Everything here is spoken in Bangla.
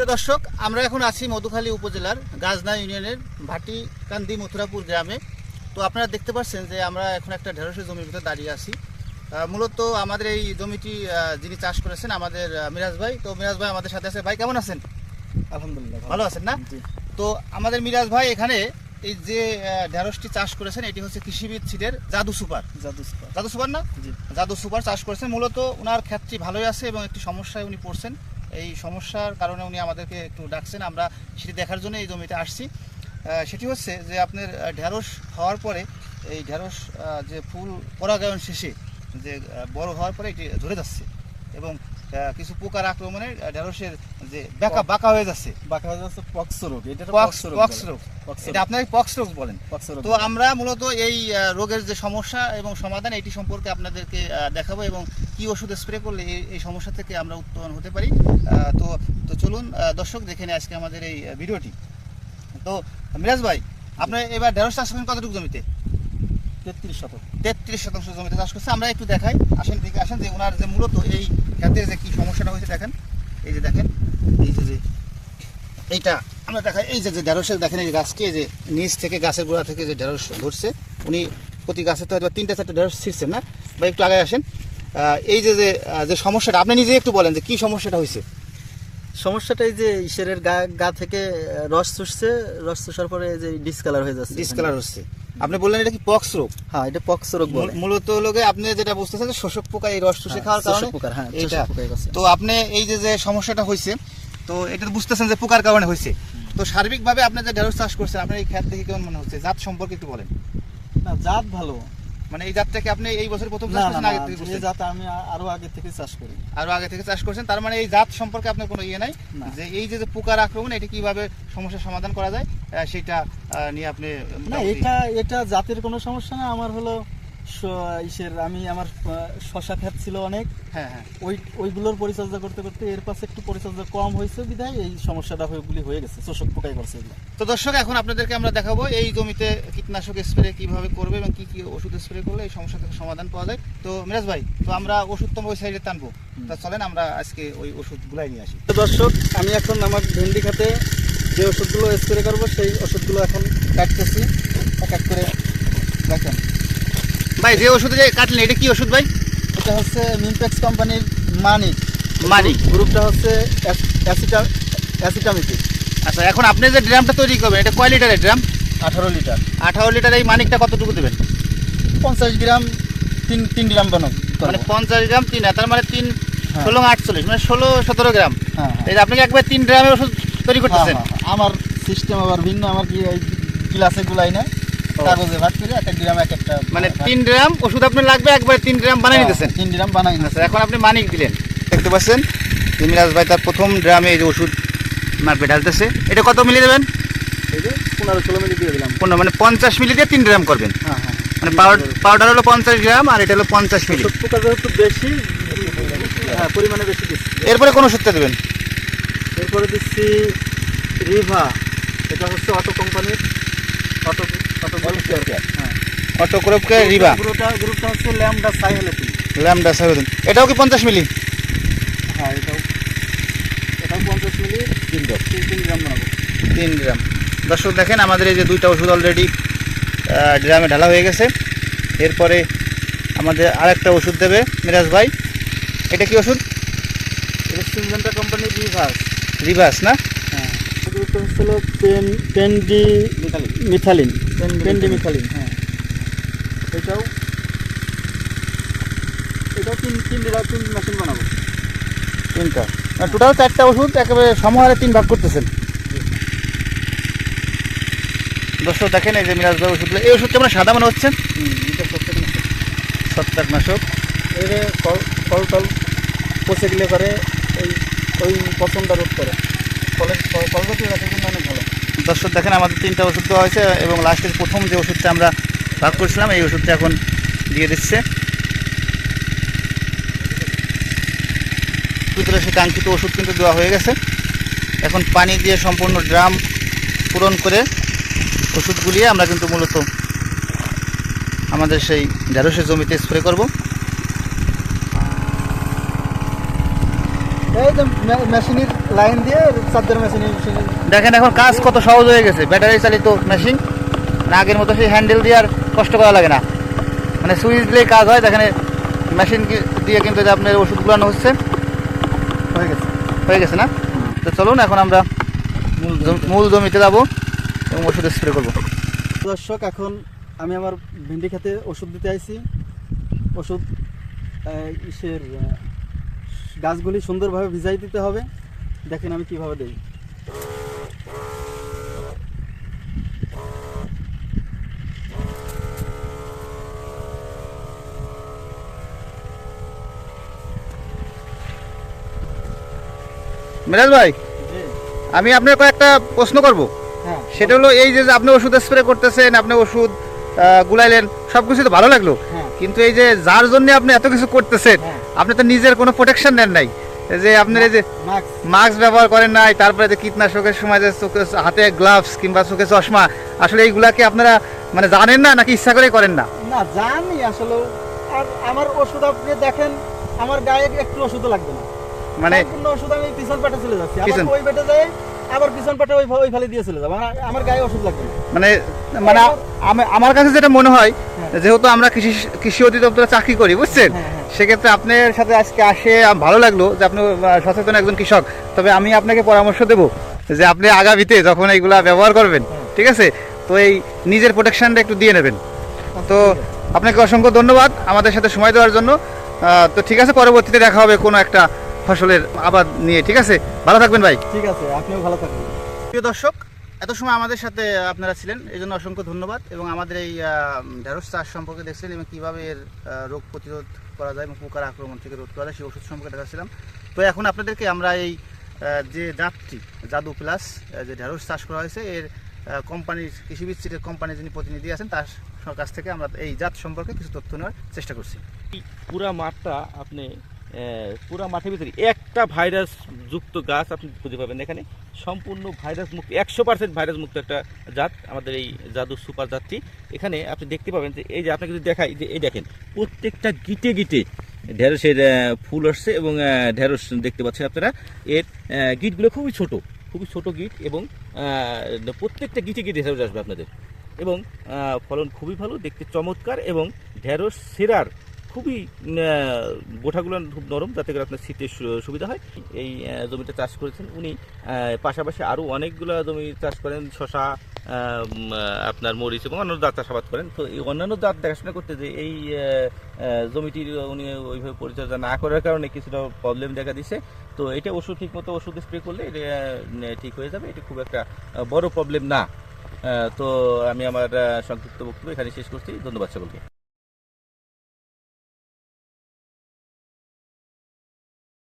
প্রিয় দর্শক, আমরা এখন আছি মধুখালী উপজেলার গাজনা ইউনিয়নের ভাটিকান্দি মথুরাপুর গ্রামে। তো আপনারা দেখতে পাচ্ছেন যে আমরা এখন একটা ঢেঁড়সের জমির ভিতরে দাঁড়িয়ে আছি। মূলত আমাদের এই জমিটি যিনি চাষ করেছেন আমাদের মিরাজ ভাই। তো মিরাজ ভাই আমাদের সাথে আছে। ভাই কেমন আছেন? আলহামদুলিল্লাহ ভালো আছেন না? তো আমাদের মিরাজ ভাই এখানে এই যে ঢেঁড়সটি চাষ করেছেন এটি হচ্ছে কৃষিবিদ সিডের জাদু সুপার না? জাদু সুপার চাষ করেছেন। মূলত ওনার ক্ষেতটি ভালোই আছে এবং একটি সমস্যায় উনি পড়ছেন। এই সমস্যার কারণে উনি আমাদেরকে একটু ডাকছেন, আমরা সেটি দেখার জন্য এই জমিতে আসছি। সেটি হচ্ছে যে আপনার ঢেঁড়স হওয়ার পরে এই ঢেঁড়স যে ফুল পরাগায়ন শেষে যে বড় হওয়ার পরে এটি ধরে যাচ্ছে এবং কিছু পোকার আক্রমণে ঢেঁড়সের যে বাঁকা হয়ে যাচ্ছে। পক্স রোগ, এটা আপনার পক্স রোগ বলেন। তো আমরা মূলত এই রোগের যে সমস্যা এবং সমাধান এটি সম্পর্কে আপনাদেরকে দেখাবো এবং কি ওষুধ স্প্রে করলে এই সমস্যা থেকে আমরা উত্তরণ হতে পারি। তো চলুন দর্শক দেখে নিই আজকে আমাদের এই ভিডিওটি। তো মিরাজ ভাই, আপনার এবার ঢেঁড়স চাষ করেন কতটুকু জমিতে? 33 শতাংশ জমিতে চাষ করছে। আমরা একটু দেখাই, আসেন দিকে আসেন, যে ওনার যে মূলত এই ক্ষেতের যে কি সমস্যাটা হয়েছে দেখেন। এই যে দেখেন, এই যে এইটা আমরা দেখাই। এই যে ঢেঁড়সের দেখেন, এই গাছটি যে নিচ থেকে গাছের গোড়া থেকে যে ঢেঁড়স ধরছে, উনি প্রতি গাছে তো হয়তো 3-4টা ঢেঁড়স ছিঁড়ছেন না? বা একটু আগে আসেন। এই যে সমস্যাটা আপনি নিজে একটু বলেন যে কি সমস্যাটা হয়েছে। সমস্যাটা এই যে ঈশ্বরের গা থেকে রস চুষার পরে যে ডিসকালার হয়ে যাচ্ছে, ডিসকালার হচ্ছে। আপনি বললেন এটা কি পক্স রোগ? হ্যাঁ, এটা পক্স রোগ বলে। মূলত লোকে আপনি যেটা বুঝতেছেন যে শোষক পোকা এই রস চুষে খাওয়ার কারণে এটা। তো আপনি এই যে সমস্যাটা হয়েছে, তো এটা বুঝতেছেন যে পোকার কারণে হয়েছে। তো সার্বিকভাবে আপনি যে ঢেঁড়স চাষ করছেন আপনার এই ক্ষেত দেখে কেমন মনে হচ্ছে? জাত সম্পর্কে একটু বলেন। না, জাত ভালো। মানে এই জাতটাকে আপনি এই বছর প্রথম চাষ করছেন? আগে থেকে এই জাত আমি আরো আগে থেকে চাষ করি। আরো আগে থেকে চাষ করছেন, তার মানে এই জাত সম্পর্কে আপনার কোনো ইয়ে নাই যে এই যে পোকার আক্রমণ এটা কিভাবে সমস্যার সমাধান করা যায় সেটা নিয়ে আপনি? না, এটা জাতের কোনো সমস্যা না। আমার হলো আমি আমার শশা ক্ষেত ছিল অনেক। হ্যাঁ, ওইগুলোর পরিচর্যা করতে করতে এর পাশে একটু পরিচর্যা কম হয়েছে বিধায় এই সমস্যাটা হয়ে গেছে, শোষক পোকাই করছে এগুলো। তো দর্শক, এখন আপনাদেরকে আমরা দেখাবো এই জমিতে কীটনাশক স্প্রে কিভাবে করবে এবং কি ওষুধ স্প্রে করলে এই সমস্যা থেকে সমাধান পাওয়া যায়। তো মিরাজ ভাই, তো আমরা ওষুধ তো ওই সাইডে টানবো, তা চলেন আমরা আজকে ওই ওষুধগুলাই নিয়ে আসি। তো দর্শক, আমি এখন আমার ভেন্ডি খাতে যে ওষুধগুলো স্প্রে করবো সেই ওষুধগুলো এখন কাটতেছি এক এক করে। দেখেন ভাই, যে ওষুধে কাটলেন এটা কি ওষুধ ভাই? এটা হচ্ছে মিমপ্যাক্স কোম্পানির মানিক গ্রুপটা হচ্ছে অ্যাসিটামিটিক। আচ্ছা, এখন আপনি যে ড্রামটা তৈরি করবেন এটা কয় লিটারের ড্রাম? 18 লিটার। 18 লিটার। এই মানিকটা কতটুকু দেবেন? 50 গ্রাম, 3 গ্রাম বানাবো। মানে 50 গ্রাম 3, তার মানে 3 16 48, মানে 16-17 গ্রাম। এই আপনি একবার 3 গ্রামের ওষুধ তৈরি করতেছেন? আমার সিস্টেম আবার ভিন্ন। আমার কি এই গ্লাসে গুলাই না, কাগজে ভাগ করে এক গ্রাম এক একটা, মানে 3 গ্রাম ওষুধ আপনার লাগবে, একবার 3 গ্রাম বানাই নিতেছেন? 3 গ্রাম বানাই নিতেছেন। এখন আপনি মানিক দিলেন, দেখতে পাচ্ছেন যে মিরাজ ভাই তার প্রথম ড্রামে এই যে ওষুধ মারবে ঢালতেছে। এটা কত মিলি দেবেন? এই যে 15-16 মিলি দিয়ে দিলাম। 15 মানে 50 মিলি দিয়ে 3 গ্রাম করবেন। মানে পাউডার হলো 50 গ্রাম আর এটা হলো 50 মিলি। পোকা যেহেতু বেশি, পরিমাণে বেশি দিচ্ছি। এরপরে কোন ওষুধটা দেবেন? এরপরে দিচ্ছি রিভা। এটা হচ্ছে অটো কোম্পানির অটো ক্রপকে রিভা। গ্রুপটা হচ্ছে ল্যামডা সাইহেলেটিন। এটাও কি 50 মিলি? হ্যাঁ, এটাও 50 মিলি। 3 গ্রাম বানাবো। 3 গ্রাম। দর্শক দেখেন, আমাদের এই যে দুইটা ওষুধ অলরেডি ড্রামে ঢালা হয়ে গেছে। এরপরে আমাদের আরেকটা ওষুধ দেবে মিরাজ ভাই। এটা কি ওষুধ? এটা সিনজেন্টা কোম্পানির রিভার্স না? হ্যাঁ, গ্রুপটা হচ্ছিল পেন্ডি মিথালিন। হ্যাঁ, এটাও 3 মেশিন বানাবো। 3টা, টোটাল 4টা ওষুধ একেবারে সমাহারে 3 ভাগ করতেছেন। দর্শক দেখেন, এই যে মিরাজ ভাই ওষুধ, এই ওষুধটা মানে সাদা মনে হচ্ছে। ছত্রাকনাশক। এর ফল পচে গেলে করে ওই পচনটা রোধ করে। ফলগতি রাখার জন্য অনেক ভালো। দর্শক দেখেন, আমাদের 3টা ওষুধ দেওয়া হয়েছে এবং লাস্টের প্রথম যে ওষুধটা আমরা ভাগ করছিলাম এই ওষুধটা এখন দিয়ে দিচ্ছে। ভিতরে সে কাঙ্ক্ষিত ওষুধ কিন্তু দেওয়া হয়ে গেছে। এখন পানি দিয়ে সম্পূর্ণ ড্রাম পূরণ করে ওষুধ গুলিয়ে আমরা কিন্তু মূলত আমাদের সেই ঢেঁড়সের জমিতে স্প্রে করব। এই যে মেশিনের লাইন দিয়ে চার্জার মেশিনে দেখেন এখন কাজ কত সহজ হয়ে গেছে, ব্যাটারি চালিত মেশিন, মানে আগের মতো সেই হ্যান্ডেল দিয়ে আর কষ্ট করা লাগে না, মানে সুইচ দিলেই কাজ হয়। দেখেন মেশিন দিয়ে কিন্তু যে আপনার ওষুধ গুলানো হচ্ছে, হয়ে গেছে না? তো চলুন এখন আমরা মূল জমিতে যাবো এবং ওষুধ স্প্রে করবো। দর্শক, এখন আমি আমার ভেন্ডি খেতে ওষুধ দিতে আইছি। ওষুধ ইসের গাছগুলি সুন্দরভাবে ভিজাই দিতে হবে। দেখেন আমি কিভাবে দেই। মিরাজ ভাই, আমি আপনার কয়েকটা প্রশ্ন করব। হ্যাঁ, সেটা হলো এই যে আপনি ওষুধ স্প্রে করতেছেন, আপনি ওষুধ গুলাইলেন, সবকিছু তো ভালো লাগলো, হ্যাঁ। কিন্তু এই যে যার জন্য আপনি এত কিছু করতেছেন, হ্যাঁ। আপনি তো নিজের কোনো প্রোটেকশন নেন নাই। এই যে আপনার এই যে মাস্ক মাস্ক ব্যবহার করেন নাই, তারপরে যে কীটনাশকের সময় যে চোখে হাতে গ্লাভস কিংবা চোখে চশমা, আসলে এইগুলা কি আপনারা মানে জানেন না নাকি ইচ্ছা করে করেন না? না, জানি আসলে। আর আমার ওষুধ আপনি দেখেন, আমার গায়ে একটু ওষুধও লাগবে না, মানে সম্পূর্ণ ওষুধ আমি পিছন পেটে চলে যাচ্ছি, আবার পিছন- ওই পেটে যায়, আবার পিছন পেটে ওই ফালে দিয়ে চলে যাবো। আমার গায়ে ওষুধ লাগবে না। মানে মানে আমার কাছে যেটা মনে হয়, হ্যাঁ। যেহেতু আমরা কৃষি অধিদপ্তরে চাকরি করি, বুঝছেন, হ্যাঁ, হ্যাঁ। সেক্ষেত্রে আপনার সাথে আজকে আসে ভালো লাগলো যে আপনি সচেতন একজন কৃষক। তবে আমি আপনাকে পরামর্শ দেব যে আপনি আগামীতে যখন এইগুলা ব্যবহার করবেন, ঠিক আছে, তো এই নিজের প্রোটেকশনটা একটু দিয়ে নেবেন। তো আপনাকে অসংখ্য ধন্যবাদ আমাদের সাথে সময় দেওয়ার জন্য। তো ঠিক আছে, পরবর্তীতে দেখা হবে কোনো একটা ফসলের আবাদ নিয়ে, ঠিক আছে? ভালো থাকবেন ভাই। ঠিক আছে, আপনিও ভালো থাকবেন। প্রিয় দর্শক, এত সময় আমাদের সাথে আপনারা ছিলেন, এই জন্য অসংখ্য ধন্যবাদ। এবং আমাদের এই ঢেঁড়স চাষ সম্পর্কে দেখছিলেন এবং কীভাবে এর রোগ প্রতিরোধ করা যায় এবং পোকার আক্রমণ থেকে রোধ করা যায় সেই ওষুধ সম্পর্কে দেখাচ্ছিলাম। তো এখন আপনাদেরকে আমরা এই যে জাতটি জাদু প্লাস যে ঢেঁড়স চাষ করা হয়েছে, এর কোম্পানির কৃষিবিদ সিডের কোম্পানির যিনি প্রতিনিধি আছেন তার কাছ থেকে আমরা এই জাত সম্পর্কে কিছু তথ্য নেওয়ার চেষ্টা করছি। পুরা মাঠটা আপনি পুরা মাঠের ভিতরে একটা ভাইরাস যুক্ত গাছ আপনি খুঁজে পাবেন এখানে। সম্পূর্ণ ভাইরাস মুক্ত, 100% ভাইরাস মুক্ত একটা জাত আমাদের এই জাদু সুপার জাতটি। এখানে আপনি দেখতে পাবেন যে এই যে আপনাকে যদি দেখাই, যে এই দেখেন প্রত্যেকটা গিটে গিটে ঢেঁড়সের ফুল আসছে এবং ঢেঁড়স দেখতে পাচ্ছেন আপনারা। এর গিটগুলো খুবই ছোট গিট এবং প্রত্যেকটা গিটে গিটে ঢেঁড়স আসবে আপনাদের। এবং ফলন খুবই ভালো, দেখতে চমৎকার, এবং ঢেঁড়স সেরার খুবই গোঠাগুলো খুব নরম, যাতে করে আপনার শীতের সুবিধা হয়। এই জমিটা চাষ করেছেন উনি, পাশাপাশি আরও অনেকগুলো জমি চাষ করেন, শশা, আপনার মরিচ এবং অন্যান্য জাত চাষাবাদ করেন। তো এই অন্যান্য জাত দেখাশোনা করতে যে এই জমিটির উনি ওইভাবে পরিচর্যা না করার কারণে কিছুটা প্রবলেম দেখা দিচ্ছে। তো এটা ঠিকমতো ওষুধ স্প্রে করলে এটা ঠিক হয়ে যাবে, এটা খুব একটা বড় প্রবলেম না। তো আমি আমার সংক্ষিপ্ত বক্তব্য এখানে শেষ করছি। ধন্যবাদ সকলকে।